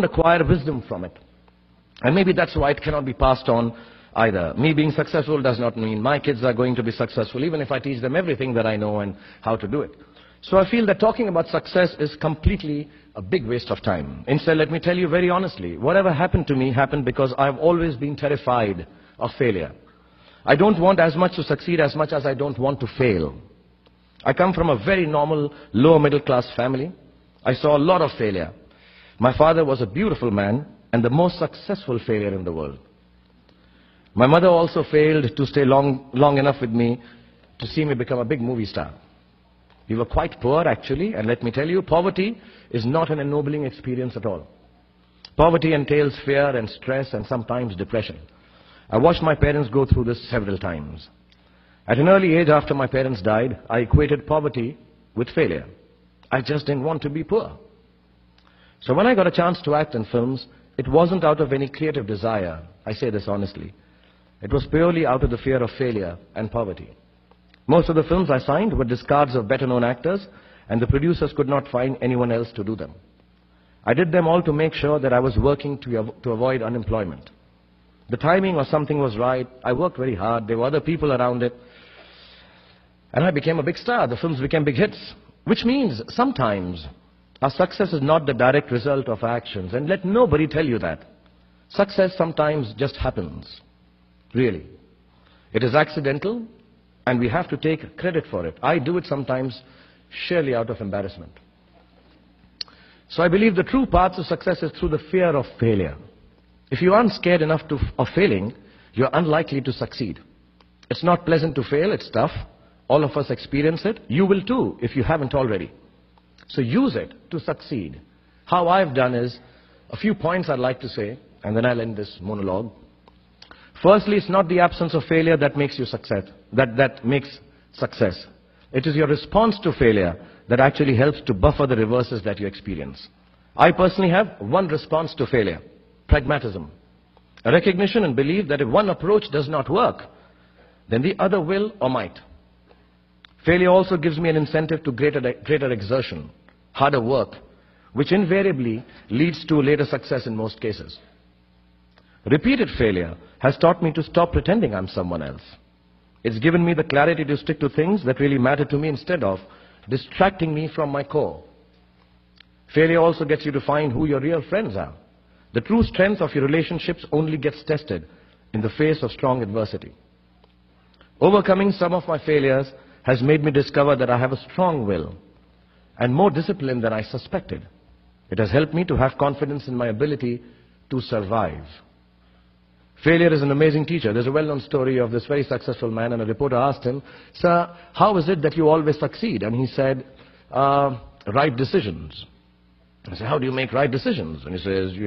acquire wisdom from it. And maybe that's why it cannot be passed on either. Me being successful does not mean my kids are going to be successful, even if I teach them everything that I know and how to do it. So I feel that talking about success is completely a big waste of time. Instead, let me tell you very honestly, whatever happened to me happened because I've always been terrified of failure. I don't want as much to succeed as much as I don't want to fail. I come from a very normal, lower middle class family. I saw a lot of failure. My father was a beautiful man and the most successful failure in the world. My mother also failed to stay long enough with me to see me become a big movie star. We were quite poor actually, and let me tell you, poverty is not an ennobling experience at all. Poverty entails fear and stress and sometimes depression. I watched my parents go through this several times. At an early age after my parents died, I equated poverty with failure. I just didn't want to be poor. So when I got a chance to act in films, it wasn't out of any creative desire. I say this honestly. It was purely out of the fear of failure and poverty. Most of the films I signed were discards of better-known actors, and the producers could not find anyone else to do them. I did them all to make sure that I was working to avoid unemployment. The timing or something was right. I worked very hard. There were other people around it. And I became a big star. The films became big hits. Which means sometimes our success is not the direct result of our actions. And let nobody tell you that. Success sometimes just happens. Really. It is accidental, and we have to take credit for it. I do it sometimes sheerly out of embarrassment. So I believe the true path to success is through the fear of failure. If you aren't scared enough of failing, you're unlikely to succeed. It's not pleasant to fail, it's tough. All of us experience it. You will too, if you haven't already. So use it to succeed. How I've done is, a few points I'd like to say, and then I'll end this monologue. Firstly, it's not the absence of failure that makes you success, that makes success. It is your response to failure that actually helps to buffer the reverses that you experience. I personally have one response to failure: pragmatism. A recognition and belief that if one approach does not work, then the other will or might. Failure also gives me an incentive to greater exertion, harder work, which invariably leads to later success in most cases. Repeated failure has taught me to stop pretending I'm someone else. It's given me the clarity to stick to things that really matter to me instead of distracting me from my core. Failure also gets you to find who your real friends are. The true strength of your relationships only gets tested in the face of strong adversity. Overcoming some of my failures has made me discover that I have a strong will and more discipline than I suspected. It has helped me to have confidence in my ability to survive. Failure is an amazing teacher. There's a well-known story of this very successful man, and a reporter asked him, "Sir, how is it that you always succeed?" And he said, "Right decisions." I said, "How do you make right decisions?" And he says,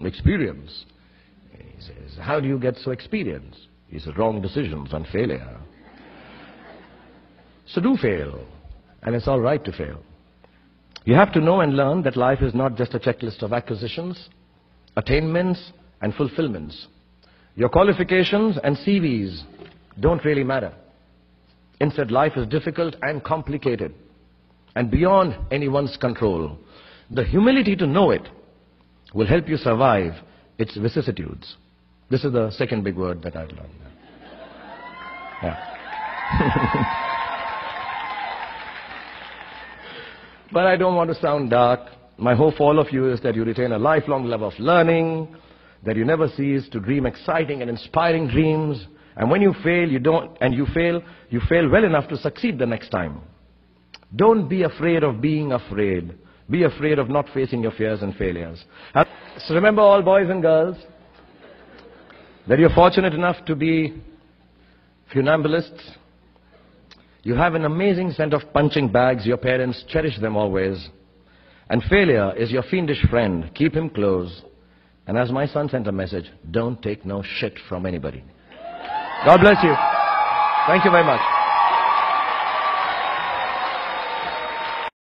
"Experience." He says, "How do you get so experienced?" He said, "Wrong decisions and failure." So do fail, and it's all right to fail. You have to know and learn that life is not just a checklist of acquisitions, attainments, and fulfillments. Your qualifications and CVs don't really matter. Instead, life is difficult and complicated and beyond anyone's control. The humility to know it will help you survive its vicissitudes. This is the second big word that I've learned. Yeah. But I don't want to sound dark. My hope for all of you is that you retain a lifelong love of learning, that you never cease to dream exciting and inspiring dreams, and when you fail, you fail well enough to succeed the next time. Don't be afraid of being afraid. Be afraid of not facing your fears and failures. So remember, all boys and girls, that you're fortunate enough to be funambulists. You have an amazing set of punching bags. Your parents cherish them always. And failure is your fiendish friend. Keep him close. And as my son sent a message, don't take no shit from anybody. God bless you. Thank you very much.